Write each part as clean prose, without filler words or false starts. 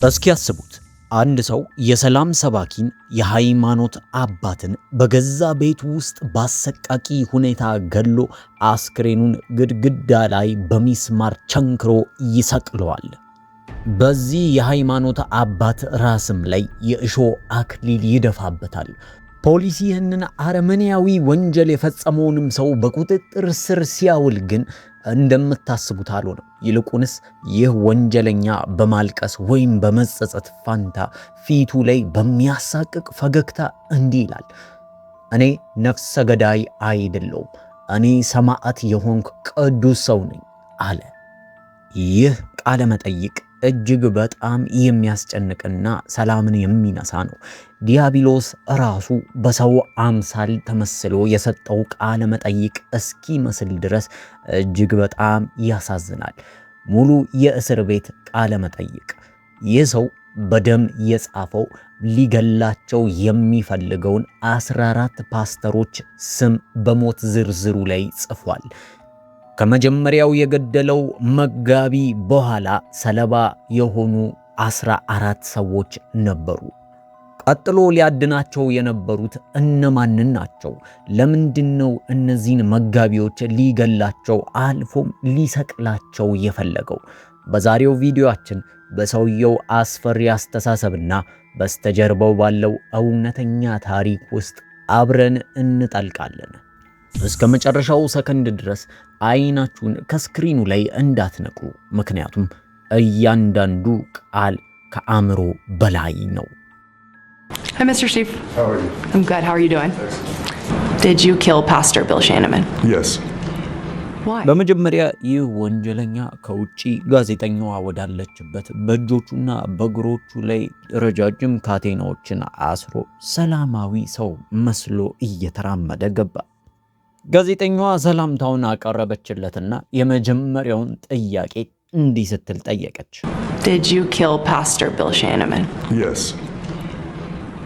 እስኪ ያስቡት አንድ ሰው የሰላም ሰባኪን የሃይማኖት አባትን በገዛ ቤቱ ውስጥ በአሰቃቂ ሁኔታ ገሎ አስክሬኑን ግድግዳ ላይ በሚስማር ቸንክሮ ይሰቅለዋል። በዚህ የሃይማኖት አባት ራስም ላይ የእሾህ አክሊል ይደፋበታል። ፖሊስ ይህንን አረመኔያዊ ወንጀል የፈጸመውንም ሰው በቁጥጥር ስር ሲያውል ግን እንደምታስቡት አልሆነም። ይልቁንስ ይህ ወንጀለኛ በማልቀስ ወይም በመጸጸት ፋንታ ፊቱ ላይ በሚያሳቅቅ ፈገግታ እንዲህ ይላል፣ እኔ ነፍሰ ገዳይ አይደለሁም፣ እኔ ሰማዕት የሆንኩ ቅዱስ ሰው ነኝ አለ። ይህ ቃለ መጠይቅ እጅግ በጣም የሚያስጨንቅና ሰላምን የሚነሳ ነው። ዲያብሎስ ራሱ በሰው አምሳል ተመስሎ የሰጠው ቃለ መጠይቅ እስኪመስል ድረስ እጅግ በጣም ያሳዝናል። ሙሉ የእስር ቤት ቃለ መጠይቅ። ይህ ሰው በደም የጻፈው ሊገላቸው የሚፈልገውን 14 ፓስተሮች ስም በሞት ዝርዝሩ ላይ ጽፏል። ከመጀመሪያው የገደለው መጋቢ በኋላ ሰለባ የሆኑ 14 ሰዎች ነበሩ። ቀጥሎ ሊያድናቸው የነበሩት እነማንን ናቸው? ለምንድነው እነዚህን መጋቢዎች ሊገላቸው አልፎም ሊሰቅላቸው የፈለገው? በዛሬው ቪዲዮአችን በሰውየው አስፈሪ አስተሳሰብና በስተጀርባው ባለው እውነተኛ ታሪክ ውስጥ አብረን እንጠልቃለን። እስከ መጨረሻው ሰከንድ ድረስ አይናችሁን ከስክሪኑ ላይ እንዳትነቅሉ፣ ምክንያቱም እያንዳንዱ ቃል ከአእምሮ በላይ ነው። Hi, Mr. Steve. How are you? I'm good. How are you doing? Thanks. Did you kill Pastor Bill Shanneman? Yes. Why? በመጀመሪያ ይህ ወንጀለኛ ከውጪ ጋዜጠኛዋ ወዳለችበት በእጆቹና በእግሮቹ ላይ ረጃጅም ካቴናዎችን አስሮ ሰላማዊ ሰው መስሎ እየተራመደ ገባ። ጋዜጠኛዋ ሰላምታውን አቀረበችለትና የመጀመሪያውን ጥያቄ እንዲህ ስትል ጠየቀች። Did you kill Pastor Bill Shanneman? Yes.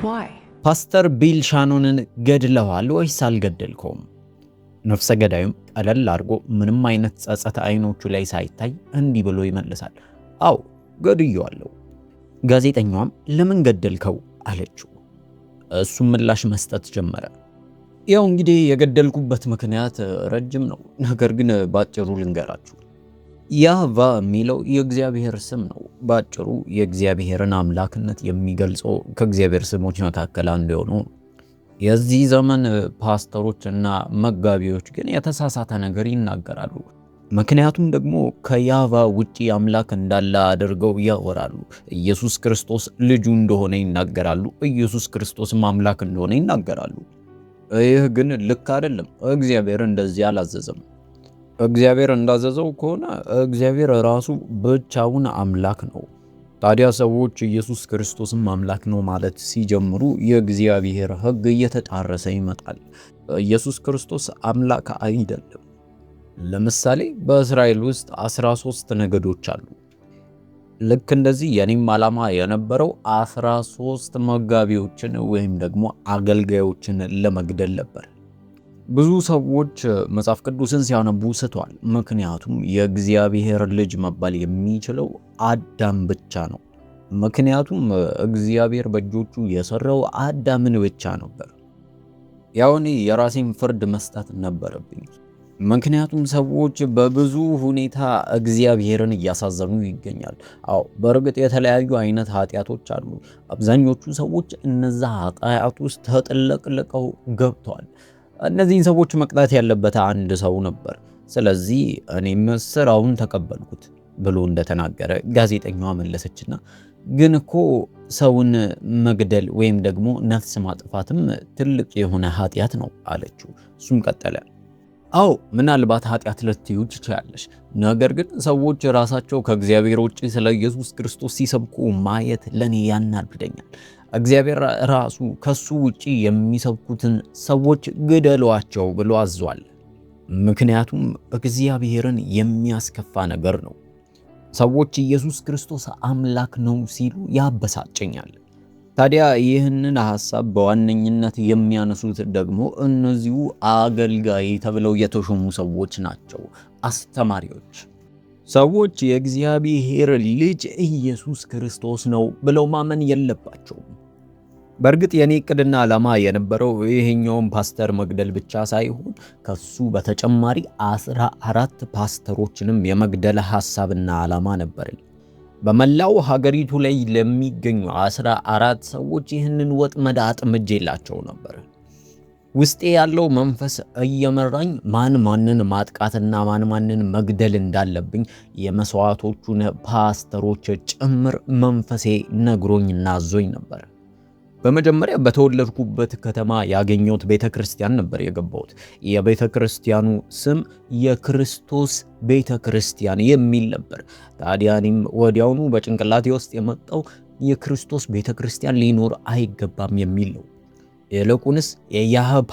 Why? ፓስተር ቢል ሻኖንን ገድለዋል ወይስ አልገደልከውም? ነፍሰ ገዳዩም ቀለል አድርጎ ምንም አይነት ጸጸት አይኖቹ ላይ ሳይታይ እንዲህ ብሎ ይመልሳል፣ አዎ ገድየዋለሁ። ጋዜጠኛዋም ለምን ገደልከው አለችው። እሱም ምላሽ መስጠት ጀመረ። ያው እንግዲህ የገደልኩበት ምክንያት ረጅም ነው፣ ነገር ግን ባጭሩ ልንገራችሁ። ያህቫ የሚለው የእግዚአብሔር ስም ነው። ባጭሩ የእግዚአብሔርን አምላክነት የሚገልጸው ከእግዚአብሔር ስሞች መካከል አንዱ የሆነው። የዚህ ዘመን ፓስተሮች እና መጋቢዎች ግን የተሳሳተ ነገር ይናገራሉ። ምክንያቱም ደግሞ ከያህቫ ውጪ አምላክ እንዳለ አድርገው ያወራሉ። ኢየሱስ ክርስቶስ ልጁ እንደሆነ ይናገራሉ። ኢየሱስ ክርስቶስም አምላክ እንደሆነ ይናገራሉ። ይህ ግን ልክ አይደለም። እግዚአብሔር እንደዚህ አላዘዘም። እግዚአብሔር እንዳዘዘው ከሆነ እግዚአብሔር ራሱ ብቻውን አምላክ ነው። ታዲያ ሰዎች ኢየሱስ ክርስቶስም አምላክ ነው ማለት ሲጀምሩ የእግዚአብሔር ሕግ እየተጣረሰ ይመጣል። ኢየሱስ ክርስቶስ አምላክ አይደለም። ለምሳሌ በእስራኤል ውስጥ 13 ነገዶች አሉ። ልክ እንደዚህ የኔም ዓላማ የነበረው 13 መጋቢዎችን ወይም ደግሞ አገልጋዮችን ለመግደል ነበር። ብዙ ሰዎች መጽሐፍ ቅዱስን ሲያነቡ ስተዋል። ምክንያቱም የእግዚአብሔር ልጅ መባል የሚችለው አዳም ብቻ ነው። ምክንያቱም እግዚአብሔር በእጆቹ የሰራው አዳምን ብቻ ነበር። ያው እኔ የራሴን ፍርድ መስጠት ነበረብኝ። ምክንያቱም ሰዎች በብዙ ሁኔታ እግዚአብሔርን እያሳዘኑ ይገኛል። አዎ በእርግጥ የተለያዩ አይነት ኃጢአቶች አሉ። አብዛኞቹ ሰዎች እነዛ ኃጢአት ውስጥ ተጥለቅልቀው ገብተዋል። እነዚህን ሰዎች መቅጣት ያለበት አንድ ሰው ነበር። ስለዚህ እኔም ስራውን ተቀበልኩት ብሎ እንደተናገረ ጋዜጠኛዋ መለሰችና ግን እኮ ሰውን መግደል ወይም ደግሞ ነፍስ ማጥፋትም ትልቅ የሆነ ኃጢአት ነው አለችው። እሱም ቀጠለ፣ አዎ ምናልባት ኃጢአት ልትዩ ትችላለሽ፣ ነገር ግን ሰዎች ራሳቸው ከእግዚአብሔር ውጪ ስለ ኢየሱስ ክርስቶስ ሲሰብኩ ማየት ለኔ ያናድደኛል። እግዚአብሔር ራሱ ከሱ ውጪ የሚሰብኩትን ሰዎች ግደሏቸው ብሎ አዟል። ምክንያቱም እግዚአብሔርን የሚያስከፋ ነገር ነው። ሰዎች ኢየሱስ ክርስቶስ አምላክ ነው ሲሉ ያበሳጨኛል። ታዲያ ይህንን ሐሳብ በዋነኝነት የሚያነሱት ደግሞ እነዚሁ አገልጋይ ተብለው የተሾሙ ሰዎች ናቸው፣ አስተማሪዎች። ሰዎች የእግዚአብሔር ልጅ ኢየሱስ ክርስቶስ ነው ብለው ማመን የለባቸውም። በእርግጥ የኔ እቅድና ዓላማ የነበረው ይሄኛውን ፓስተር መግደል ብቻ ሳይሆን ከሱ በተጨማሪ 14 ፓስተሮችንም የመግደል ሐሳብና ዓላማ ነበረኝ። በመላው ሀገሪቱ ላይ ለሚገኙ 14 ሰዎች ይህንን ወጥመድ አጥምጄላቸው ነበር። ውስጤ ያለው መንፈስ እየመራኝ ማን ማንን ማጥቃትና ማን ማንን መግደል እንዳለብኝ የመስዋዕቶቹን ፓስተሮች ጭምር መንፈሴ ነግሮኝና አዞኝ ነበር። በመጀመሪያ በተወለድኩበት ከተማ ያገኘሁት ቤተክርስቲያን ነበር የገባሁት። የቤተክርስቲያኑ ስም የክርስቶስ ቤተክርስቲያን የሚል ነበር። ታዲያ እኔም ወዲያውኑ በጭንቅላቴ ውስጥ የመጣው የክርስቶስ ቤተክርስቲያን ሊኖር አይገባም የሚል ነው። ይልቁንስ የያህፓ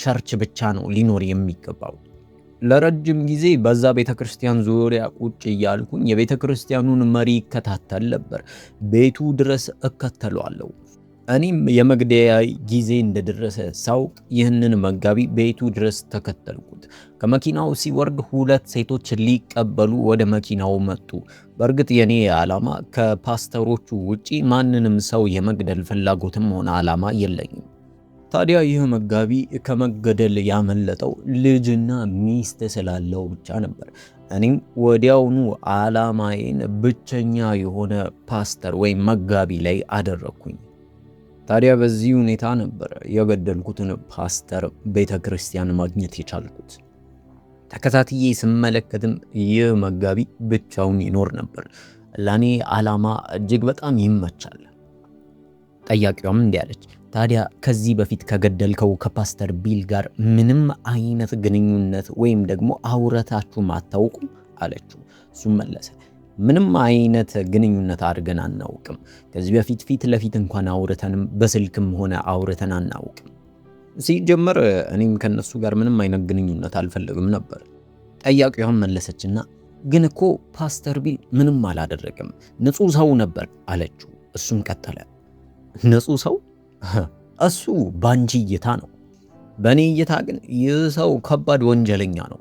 ቸርች ብቻ ነው ሊኖር የሚገባው። ለረጅም ጊዜ በዛ ቤተክርስቲያን ዙሪያ ቁጭ እያልኩኝ የቤተክርስቲያኑን መሪ እከታተል ነበር። ቤቱ ድረስ እከተለዋለሁ። እኔም የመግደያ ጊዜ እንደደረሰ ሳውቅ ይህንን መጋቢ ቤቱ ድረስ ተከተልኩት። ከመኪናው ሲወርድ 2 ሴቶች ሊቀበሉ ወደ መኪናው መጡ። በእርግጥ የኔ ዓላማ ከፓስተሮቹ ውጪ ማንንም ሰው የመግደል ፍላጎትም ሆነ ዓላማ የለኝም። ታዲያ ይህ መጋቢ ከመገደል ያመለጠው ልጅና ሚስት ስላለው ብቻ ነበር። እኔም ወዲያውኑ ዓላማዬን ብቸኛ የሆነ ፓስተር ወይም መጋቢ ላይ አደረግኩኝ። ታዲያ በዚህ ሁኔታ ነበር የገደልኩትን ፓስተር ቤተክርስቲያን ማግኘት የቻልኩት። ተከታትዬ ስመለከትም ይህ መጋቢ ብቻውን ይኖር ነበር። ለኔ ዓላማ እጅግ በጣም ይመቻል። ጠያቂዋም እንዲህ አለች፣ ታዲያ ከዚህ በፊት ከገደልከው ከፓስተር ቢል ጋር ምንም አይነት ግንኙነት ወይም ደግሞ አውረታችሁም አታውቁም አለችው። እሱም መለሰ፣ ምንም አይነት ግንኙነት አድርገን አናውቅም። ከዚህ በፊት ፊት ለፊት እንኳን አውርተንም በስልክም ሆነ አውርተን አናውቅም። ሲጀመር እኔም ከነሱ ጋር ምንም አይነት ግንኙነት አልፈልግም ነበር። ጠያቂዋም መለሰችና ግን እኮ ፓስተር ቢል ምንም አላደረገም፣ ንጹህ ሰው ነበር አለችው። እሱም ቀጠለ፣ ንጹህ ሰው? እሱ ባንቺ እይታ ነው። በእኔ እይታ ግን ይህ ሰው ከባድ ወንጀለኛ ነው።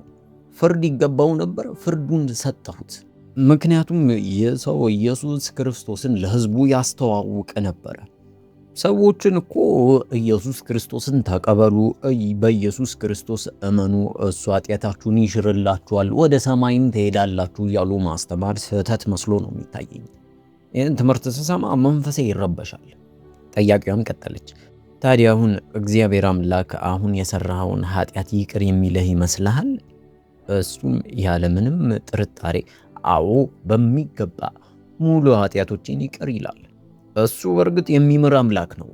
ፍርድ ይገባው ነበር፣ ፍርዱን ሰጠሁት። ምክንያቱም ይህ ሰው ኢየሱስ ክርስቶስን ለሕዝቡ ያስተዋውቅ ነበረ። ሰዎችን እኮ ኢየሱስ ክርስቶስን ተቀበሉ፣ በኢየሱስ ክርስቶስ እመኑ፣ እሱ ኃጢአታችሁን ይሽርላችኋል፣ ወደ ሰማይም ትሄዳላችሁ እያሉ ማስተማር ስህተት መስሎ ነው የሚታየኝ። ይህን ትምህርት ስሰማ መንፈሴ ይረበሻል። ጠያቂዋም ቀጠለች፣ ታዲያ አሁን እግዚአብሔር አምላክ አሁን የሰራኸውን ኃጢአት ይቅር የሚልህ ይመስልሃል? እሱም ያለምንም ጥርጣሬ አዎ በሚገባ ሙሉ ኃጢአቶችን ይቅር ይላል። እሱ በእርግጥ የሚምር አምላክ ነው፣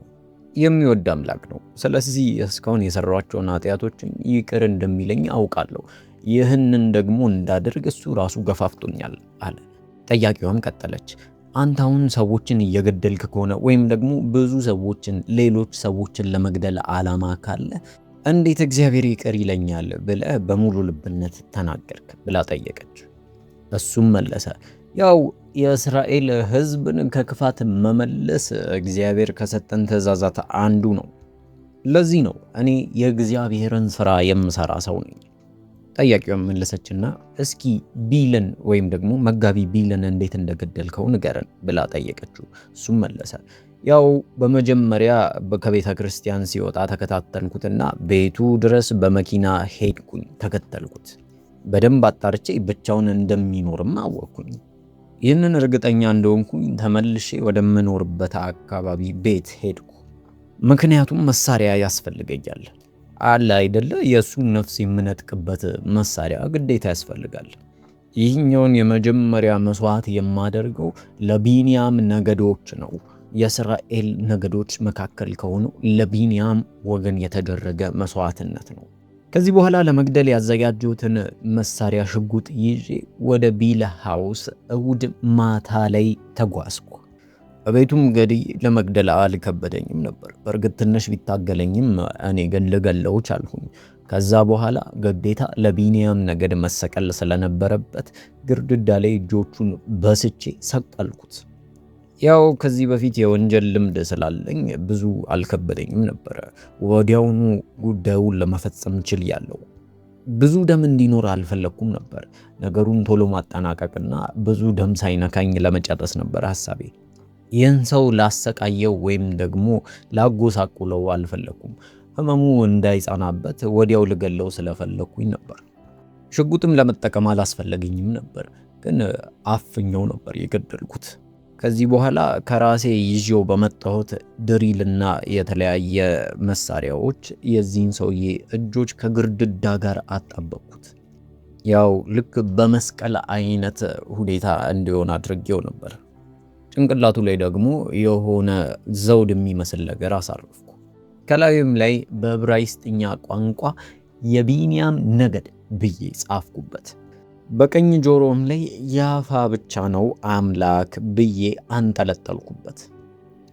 የሚወድ አምላክ ነው። ስለዚህ እስካሁን የሰራቸውን ኃጢአቶችን ይቅር እንደሚለኝ አውቃለሁ። ይህንን ደግሞ እንዳደርግ እሱ ራሱ ገፋፍቶኛል አለ። ጠያቂዋም ቀጠለች፣ አንተ አሁን ሰዎችን እየገደልክ ከሆነ ወይም ደግሞ ብዙ ሰዎችን ሌሎች ሰዎችን ለመግደል ዓላማ ካለ እንዴት እግዚአብሔር ይቅር ይለኛል ብለህ በሙሉ ልብነት ተናገርክ ብላ ጠየቀች። እሱም መለሰ፣ ያው የእስራኤል ሕዝብን ከክፋት መመለስ እግዚአብሔር ከሰጠን ትእዛዛት አንዱ ነው። ለዚህ ነው እኔ የእግዚአብሔርን ሥራ የምሰራ ሰው ነኝ። ጠያቂው መለሰችና እስኪ ቢልን ወይም ደግሞ መጋቢ ቢልን እንዴት እንደገደልከው ንገረን ብላ ጠየቀችው። እሱም መለሰ፣ ያው በመጀመሪያ ከቤተ ክርስቲያን ሲወጣ ተከታተልኩትና ቤቱ ድረስ በመኪና ሄድኩኝ፣ ተከተልኩት። በደንብ አጣርቼ ብቻውን እንደሚኖርም አወቅኩኝ። ይህንን እርግጠኛ እንደሆንኩኝ ተመልሼ ወደምኖርበት አካባቢ ቤት ሄድኩ። ምክንያቱም መሳሪያ ያስፈልገኛል አለ አይደለ? የእሱን ነፍስ የምነጥቅበት መሳሪያ ግዴታ ያስፈልጋል። ይህኛውን የመጀመሪያ መስዋዕት የማደርገው ለቢንያም ነገዶች ነው። የእስራኤል ነገዶች መካከል ከሆኑ ለቢንያም ወገን የተደረገ መስዋዕትነት ነው። ከዚህ በኋላ ለመግደል ያዘጋጀሁትን መሳሪያ ሽጉጥ ይዤ ወደ ቢል ሃውስ እሁድ ማታ ላይ ተጓዝኩ። በቤቱም እንግዲህ ለመግደል አልከበደኝም ነበር። በእርግጥ ትንሽ ቢታገለኝም እኔ ግን ልገለው ቻልኩኝ። ከዛ በኋላ ግዴታ ለቢንያም ነገድ መሰቀል ስለነበረበት ግርድዳ ላይ እጆቹን በስቼ ሰቀልኩት። ያው ከዚህ በፊት የወንጀል ልምድ ስላለኝ ብዙ አልከበደኝም ነበረ። ወዲያውኑ ጉዳዩን ለመፈጸም ችያለሁ። ብዙ ደም እንዲኖር አልፈለኩም ነበር። ነገሩን ቶሎ ማጠናቀቅና ብዙ ደም ሳይነካኝ ለመጨረስ ነበር ሐሳቤ። ይህን ሰው ላሰቃየው ወይም ደግሞ ላጎሳቁለው አልፈለኩም። ህመሙ እንዳይጻናበት ወዲያው ልገለው ስለፈለኩኝ ነበር። ሽጉጥም ለመጠቀም አላስፈለገኝም ነበር፣ ግን አፍኛው ነበር የገደልኩት። ከዚህ በኋላ ከራሴ ይዤው በመጣሁት ድሪልና የተለያየ መሳሪያዎች የዚህን ሰውዬ እጆች ከግርድዳ ጋር አጣበቅኩት። ያው ልክ በመስቀል አይነት ሁኔታ እንዲሆን አድርጌው ነበር። ጭንቅላቱ ላይ ደግሞ የሆነ ዘውድ የሚመስል ነገር አሳረፍኩ። ከላዩም ላይ በዕብራይስጥኛ ቋንቋ የቢንያም ነገድ ብዬ ጻፍኩበት። በቀኝ ጆሮም ላይ ያፋ ብቻ ነው አምላክ ብዬ አንጠለጠልኩበት።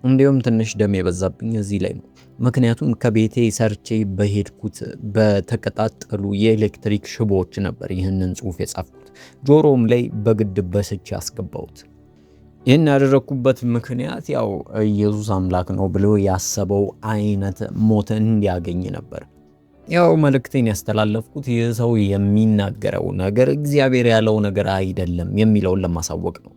እንዲሁም ትንሽ ደም የበዛብኝ እዚህ ላይ ነው። ምክንያቱም ከቤቴ ሰርቼ በሄድኩት በተቀጣጠሉ የኤሌክትሪክ ሽቦዎች ነበር ይህንን ጽሑፍ የጻፍኩት። ጆሮም ላይ በግድ በስቼ አስገባሁት። ይህን ያደረግኩበት ምክንያት ያው ኢየሱስ አምላክ ነው ብሎ ያሰበው አይነት ሞት እንዲያገኝ ነበር። ያው መልእክቴን ያስተላለፍኩት ይህ ሰው የሚናገረው ነገር እግዚአብሔር ያለው ነገር አይደለም የሚለውን ለማሳወቅ ነው።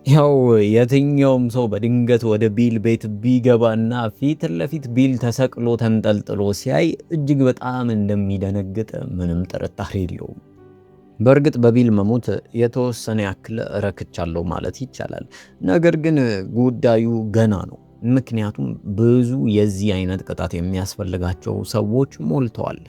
ያው የትኛውም ሰው በድንገት ወደ ቢል ቤት ቢገባና ፊት ለፊት ቢል ተሰቅሎ ተንጠልጥሎ ሲያይ እጅግ በጣም እንደሚደነግጥ ምንም ጥርጣሬ የለውም። በእርግጥ በቢል መሞት የተወሰነ ያክል ረክቻለሁ ማለት ይቻላል። ነገር ግን ጉዳዩ ገና ነው። ምክንያቱም ብዙ የዚህ አይነት ቅጣት የሚያስፈልጋቸው ሰዎች ሞልተዋል።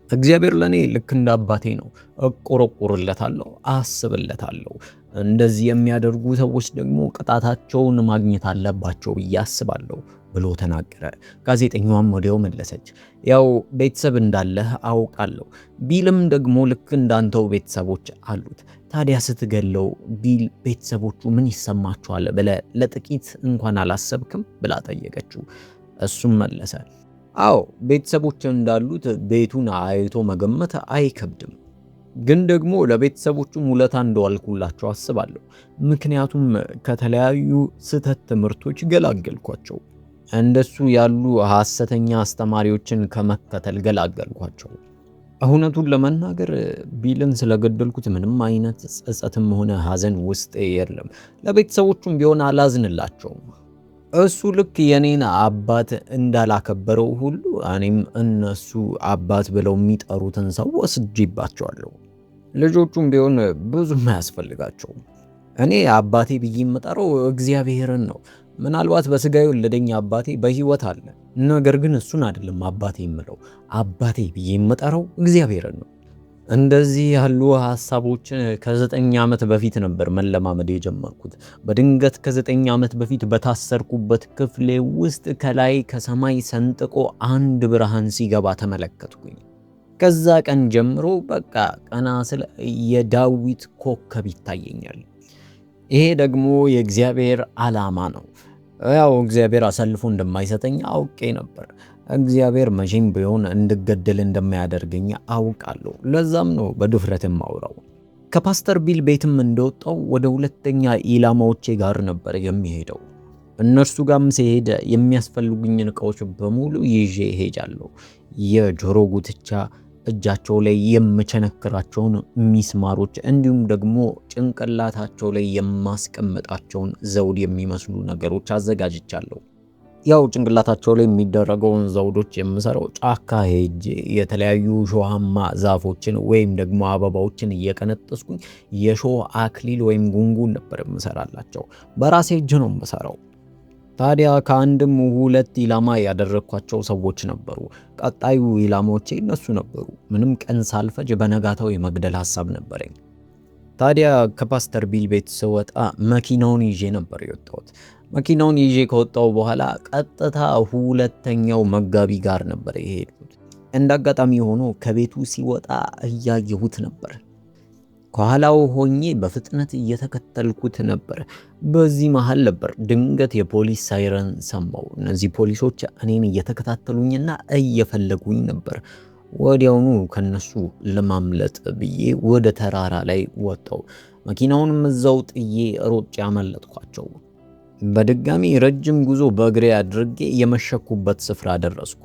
እግዚአብሔር ለኔ ልክ እንደ አባቴ ነው። እቆረቆርለታለሁ፣ አስብለታለሁ። እንደዚህ የሚያደርጉ ሰዎች ደግሞ ቅጣታቸውን ማግኘት አለባቸው ብዬ አስባለሁ ብሎ ተናገረ። ጋዜጠኛዋም ወዲያው መለሰች፣ ያው ቤተሰብ እንዳለህ አውቃለሁ። ቢልም ደግሞ ልክ እንዳንተው ቤተሰቦች አሉት። ታዲያ ስትገለው ቢል ቤተሰቦቹ ምን ይሰማቸዋል ብለህ ለጥቂት እንኳን አላሰብክም ብላ ጠየቀችው። እሱም መለሰ፣ አዎ ቤተሰቦች እንዳሉት ቤቱን አይቶ መገመት አይከብድም። ግን ደግሞ ለቤተሰቦቹም ውለታ እንደዋልኩላቸው አስባለሁ። ምክንያቱም ከተለያዩ ስህተት ትምህርቶች ገላገልኳቸው። እንደሱ ያሉ ሐሰተኛ አስተማሪዎችን ከመከተል ገላገልኳቸው። እውነቱን ለመናገር ቢልን ስለገደልኩት ምንም አይነት ጸጸትም ሆነ ሐዘን ውስጥ የለም። ለቤተሰቦቹም ቢሆን አላዝንላቸውም። እሱ ልክ የኔን አባት እንዳላከበረው ሁሉ እኔም እነሱ አባት ብለው የሚጠሩትን ሰው ወስጄባቸዋለሁ። ልጆቹም ቢሆን ብዙም አያስፈልጋቸውም። እኔ አባቴ ብዬ የምጠራው እግዚአብሔርን ነው። ምናልባት በስጋ የወለደኝ አባቴ በሕይወት አለ። ነገር ግን እሱን አይደለም አባቴ የምለው። አባቴ ብዬ የምጠራው እግዚአብሔርን ነው። እንደዚህ ያሉ ሐሳቦችን ከ9 ዓመት በፊት ነበር መለማመድ የጀመርኩት። በድንገት ከ9 ዓመት በፊት በታሰርኩበት ክፍሌ ውስጥ ከላይ ከሰማይ ሰንጥቆ አንድ ብርሃን ሲገባ ተመለከትኩኝ። ከዛ ቀን ጀምሮ በቃ ቀና ስለ የዳዊት ኮከብ ይታየኛል። ይሄ ደግሞ የእግዚአብሔር ዓላማ ነው። ያው እግዚአብሔር አሳልፎ እንደማይሰጠኝ አውቄ ነበር። እግዚአብሔር መቼም ቢሆን እንድገደል እንደማያደርገኝ አውቃለሁ። ለዛም ነው በድፍረትም ማውራው። ከፓስተር ቢል ቤትም እንደወጣው ወደ ሁለተኛ ኢላማዎቼ ጋር ነበር የሚሄደው። እነርሱ ጋርም ሲሄድ የሚያስፈልጉኝን ዕቃዎች በሙሉ ይዤ ሄጃለሁ። የጆሮ ጉትቻ፣ እጃቸው ላይ የምቸነክራቸውን ሚስማሮች፣ እንዲሁም ደግሞ ጭንቅላታቸው ላይ የማስቀምጣቸውን ዘውድ የሚመስሉ ነገሮች አዘጋጅቻለሁ። ያው ጭንቅላታቸው ላይ የሚደረገውን ዘውዶች የምሰራው ጫካ ሄጄ የተለያዩ ሾሃማ ዛፎችን ወይም ደግሞ አበባዎችን እየቀነጠስኩኝ የሾህ አክሊል ወይም ጉንጉን ነበር የምሰራላቸው። በራሴ እጅ ነው የምሰራው። ታዲያ ከአንድም 2 ኢላማ ያደረኳቸው ሰዎች ነበሩ። ቀጣዩ ኢላማዎቼ እነሱ ነበሩ። ምንም ቀን ሳልፈጅ በነጋታው የመግደል ሐሳብ ነበረኝ። ታዲያ ከፓስተር ቢል ቤት ስወጣ መኪናውን ይዤ ነበር የወጣሁት። መኪናውን ይዤ ከወጣው በኋላ ቀጥታ ሁለተኛው መጋቢ ጋር ነበር የሄድኩት። እንዳጋጣሚ ሆኖ ከቤቱ ሲወጣ እያየሁት ነበር። ከኋላው ሆኜ በፍጥነት እየተከተልኩት ነበር። በዚህ መሃል ነበር ድንገት የፖሊስ ሳይረን ሰማው። እነዚህ ፖሊሶች እኔን እየተከታተሉኝና እየፈለጉኝ ነበር። ወዲያውኑ ከነሱ ለማምለጥ ብዬ ወደ ተራራ ላይ ወጣው። መኪናውንም እዛው ጥዬ ሮጬ አመለጥኳቸው። በድጋሚ ረጅም ጉዞ በእግሬ አድርጌ የመሸኩበት ስፍራ ደረስኩ።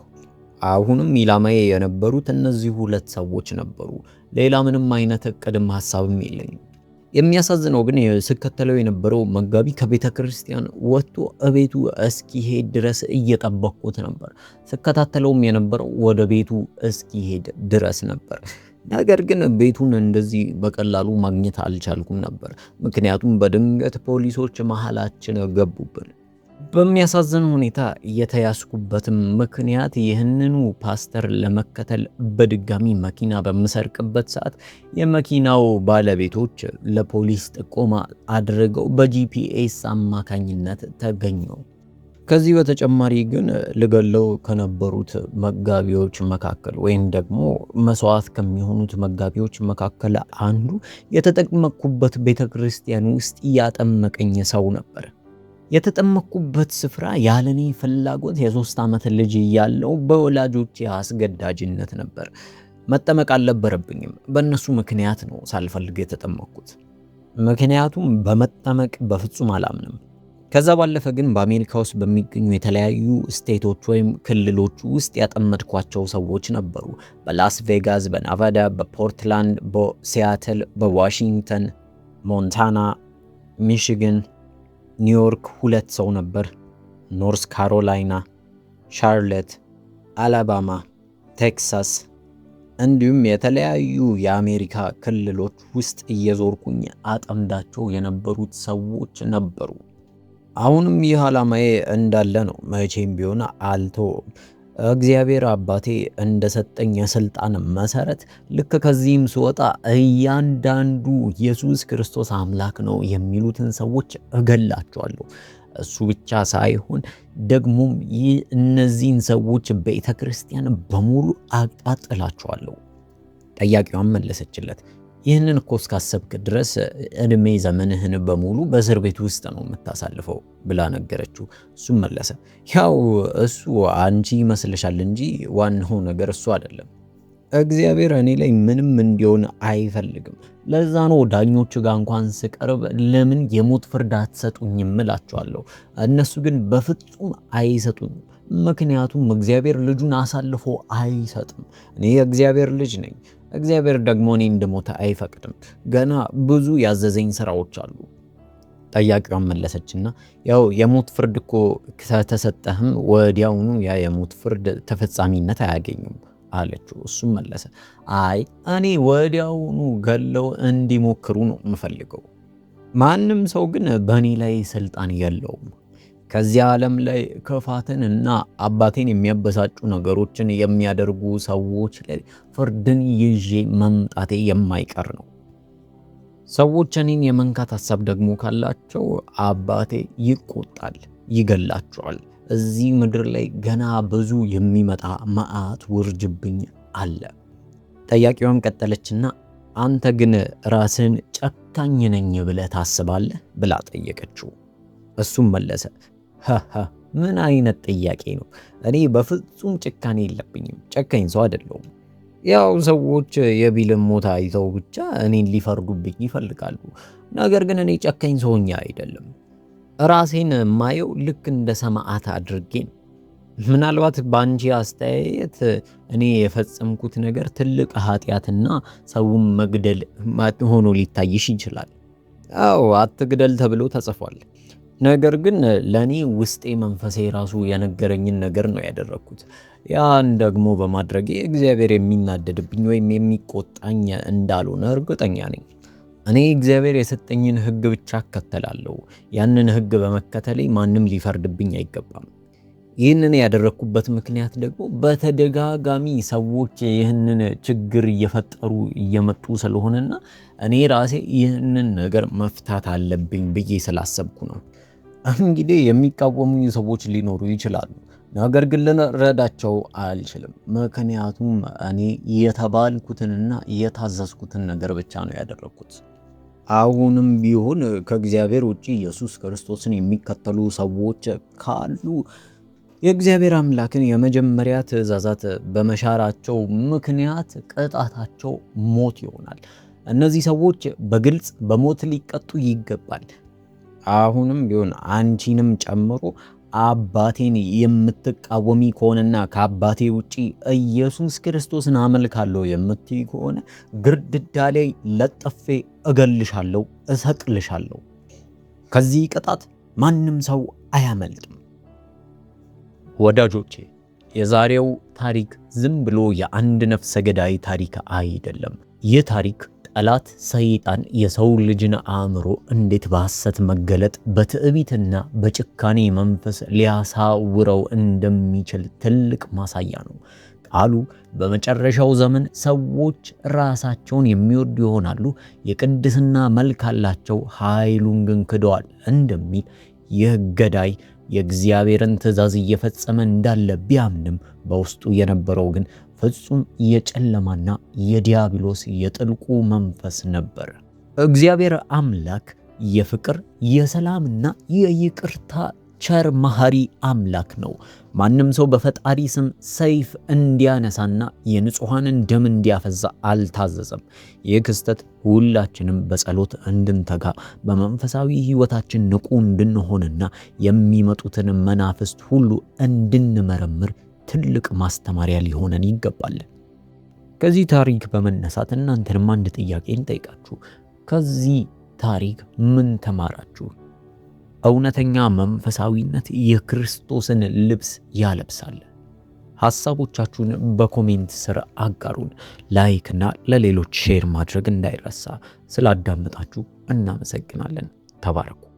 አሁንም ኢላማዬ የነበሩት እነዚህ ሁለት ሰዎች ነበሩ። ሌላ ምንም አይነት እቅድም ሐሳብም የለኝም። የሚያሳዝነው ግን ስከተለው የነበረው መጋቢ ከቤተ ክርስቲያን ወጥቶ እቤቱ እስኪሄድ ድረስ እየጠበቅኩት ነበር። ስከታተለውም የነበረው ወደ ቤቱ እስኪሄድ ድረስ ነበር። ነገር ግን ቤቱን እንደዚህ በቀላሉ ማግኘት አልቻልኩም ነበር። ምክንያቱም በድንገት ፖሊሶች መሃላችን ገቡብን። በሚያሳዝን ሁኔታ የተያዝኩበትም ምክንያት ይህንኑ ፓስተር ለመከተል በድጋሚ መኪና በምሰርቅበት ሰዓት የመኪናው ባለቤቶች ለፖሊስ ጥቆማ አድርገው በጂፒኤስ አማካኝነት ተገኘው። ከዚህ በተጨማሪ ግን ልገለው ከነበሩት መጋቢዎች መካከል ወይም ደግሞ መስዋዕት ከሚሆኑት መጋቢዎች መካከል አንዱ የተጠመቅኩበት ቤተክርስቲያን ውስጥ ያጠመቀኝ ሰው ነበር። የተጠመቅኩበት ስፍራ ያለኔ ፍላጎት የ3 ዓመት ልጅ እያለው በወላጆቼ አስገዳጅነት ነበር። መጠመቅ አልነበረብኝም። በእነሱ ምክንያት ነው ሳልፈልግ የተጠመቅኩት። ምክንያቱም በመጠመቅ በፍጹም አላምንም። ከዛ ባለፈ ግን በአሜሪካ ውስጥ በሚገኙ የተለያዩ ስቴቶች ወይም ክልሎች ውስጥ ያጠመድኳቸው ሰዎች ነበሩ። በላስ ቬጋስ፣ በናቫዳ፣ በፖርትላንድ፣ በሲያትል፣ በዋሽንግተን፣ ሞንታና፣ ሚሽገን፣ ኒውዮርክ 2 ሰው ነበር። ኖርስ ካሮላይና፣ ሻርለት፣ አላባማ፣ ቴክሳስ እንዲሁም የተለያዩ የአሜሪካ ክልሎች ውስጥ እየዞርኩኝ አጠምዳቸው የነበሩት ሰዎች ነበሩ። አሁንም ይህ ዓላማዬ እንዳለ ነው። መቼም ቢሆን አልተውም። እግዚአብሔር አባቴ እንደሰጠኝ የስልጣን መሰረት ልክ ከዚህም ስወጣ እያንዳንዱ ኢየሱስ ክርስቶስ አምላክ ነው የሚሉትን ሰዎች እገላቸዋለሁ። እሱ ብቻ ሳይሆን ደግሞም እነዚህን ሰዎች ቤተ ክርስቲያን በሙሉ አቃጥላቸዋለሁ። ጠያቂዋን መለሰችለት፣ ይህንን እኮ እስካሰብክ ድረስ እድሜ ዘመንህን በሙሉ በእስር ቤት ውስጥ ነው የምታሳልፈው ብላ ነገረችው። እሱም መለሰ፣ ያው እሱ አንቺ ይመስልሻል እንጂ ዋናው ነገር እሱ አይደለም። እግዚአብሔር እኔ ላይ ምንም እንዲሆን አይፈልግም። ለዛ ነው ዳኞች ጋር እንኳን ስቀርብ ለምን የሞት ፍርድ አትሰጡኝም እላቸዋለሁ። እነሱ ግን በፍጹም አይሰጡኝም። ምክንያቱም እግዚአብሔር ልጁን አሳልፎ አይሰጥም። እኔ የእግዚአብሔር ልጅ ነኝ። እግዚአብሔር ደግሞ እኔ እንድሞት አይፈቅድም። ገና ብዙ ያዘዘኝ ስራዎች አሉ። ጠያቂዋን መለሰችና ያው የሞት ፍርድ እኮ ከተሰጠህም ወዲያውኑ ያ የሞት ፍርድ ተፈጻሚነት አያገኝም አለችው። እሱም መለሰ፣ አይ እኔ ወዲያውኑ ገለው እንዲሞክሩ ነው የምፈልገው። ማንም ሰው ግን በእኔ ላይ ስልጣን የለውም። ከዚህ ዓለም ላይ ክፋትን እና አባቴን የሚያበሳጩ ነገሮችን የሚያደርጉ ሰዎች ላይ ፍርድን ይዤ መምጣቴ የማይቀር ነው። ሰዎች እኔን የመንካት ሐሳብ ደግሞ ካላቸው አባቴ ይቆጣል፣ ይገላቸዋል። እዚህ ምድር ላይ ገና ብዙ የሚመጣ መዓት ውርጅብኝ አለ። ጠያቂዋን ቀጠለችና አንተ ግን ራስን ጨካኝ ነኝ ብለህ ታስባለህ ብላ ጠየቀችው። እሱም መለሰ፣ ምን አይነት ጥያቄ ነው? እኔ በፍጹም ጭካኔ የለብኝም። ጨካኝ ሰው አይደለሁም። ያው ሰዎች የቢልን ሞት አይተው ብቻ እኔን ሊፈርዱብኝ ይፈልጋሉ። ነገር ግን እኔ ጨካኝ ሰውኛ አይደለም። ራሴን ማየው ልክ እንደ ሰማዕት አድርጌ ነው። ምናልባት በአንቺ አስተያየት እኔ የፈጸምኩት ነገር ትልቅ ኃጢአትና ሰውን መግደል ሆኖ ሊታይሽ ይችላል። አዎ አትግደል ተብሎ ተጽፏል። ነገር ግን ለኔ ውስጤ መንፈሴ ራሱ የነገረኝን ነገር ነው ያደረኩት። ያን ደግሞ በማድረጌ እግዚአብሔር የሚናደድብኝ ወይም የሚቆጣኝ እንዳልሆነ እርግጠኛ ነኝ። እኔ እግዚአብሔር የሰጠኝን ሕግ ብቻ እከተላለሁ። ያንን ሕግ በመከተሌ ማንም ሊፈርድብኝ አይገባም። ይህንን ያደረኩበት ምክንያት ደግሞ በተደጋጋሚ ሰዎች ይህንን ችግር እየፈጠሩ እየመጡ ስለሆነና እኔ ራሴ ይህንን ነገር መፍታት አለብኝ ብዬ ስላሰብኩ ነው። እንግዲህ የሚቃወሙ ሰዎች ሊኖሩ ይችላሉ። ነገር ግን ልረዳቸው አልችልም። ምክንያቱም እኔ የተባልኩትንና የታዘዝኩትን ነገር ብቻ ነው ያደረኩት። አሁንም ቢሆን ከእግዚአብሔር ውጪ ኢየሱስ ክርስቶስን የሚከተሉ ሰዎች ካሉ የእግዚአብሔር አምላክን የመጀመሪያ ትእዛዛት በመሻራቸው ምክንያት ቅጣታቸው ሞት ይሆናል። እነዚህ ሰዎች በግልጽ በሞት ሊቀጡ ይገባል። አሁንም ቢሆን አንቺንም ጨምሮ አባቴን የምትቃወሚ ከሆነና ከአባቴ ውጪ ኢየሱስ ክርስቶስን አመልካለሁ የምትይ ከሆነ ግድግዳ ላይ ለጥፌ እገልሻለሁ፣ እሰቅልሻለሁ። ከዚህ ቅጣት ማንም ሰው አያመልጥም። ወዳጆቼ የዛሬው ታሪክ ዝም ብሎ የአንድ ነፍሰ ገዳይ ታሪክ አይደለም። ይህ ታሪክ ጠላት ሰይጣን የሰው ልጅን አእምሮ እንዴት በሐሰት መገለጥ በትዕቢትና በጭካኔ መንፈስ ሊያሳውረው እንደሚችል ትልቅ ማሳያ ነው። ቃሉ በመጨረሻው ዘመን ሰዎች ራሳቸውን የሚወዱ ይሆናሉ፣ የቅድስና መልክ አላቸው፣ ኃይሉን ግን ክደዋል እንደሚል ይህ ገዳይ የእግዚአብሔርን ትእዛዝ እየፈጸመ እንዳለ ቢያምንም በውስጡ የነበረው ግን ፍጹም የጨለማና የዲያብሎስ የጥልቁ መንፈስ ነበር። እግዚአብሔር አምላክ የፍቅር የሰላምና የይቅርታ ቸር መሐሪ አምላክ ነው። ማንም ሰው በፈጣሪ ስም ሰይፍ እንዲያነሳና የንጹሐንን ደም እንዲያፈዛ አልታዘዘም። ይህ ክስተት ሁላችንም በጸሎት እንድንተጋ በመንፈሳዊ ሕይወታችን ንቁ እንድንሆንና የሚመጡትን መናፍስት ሁሉ እንድንመረምር ትልቅ ማስተማሪያ ሊሆነን ይገባል። ከዚህ ታሪክ በመነሳት እናንተንም አንድ ጥያቄ እንጠይቃችሁ። ከዚህ ታሪክ ምን ተማራችሁ? እውነተኛ መንፈሳዊነት የክርስቶስን ልብስ ያለብሳል። ሐሳቦቻችሁን በኮሜንት ስር አጋሩን። ላይክና ለሌሎች ሼር ማድረግ እንዳይረሳ። ስላዳመጣችሁ እናመሰግናለን። ተባረኩ።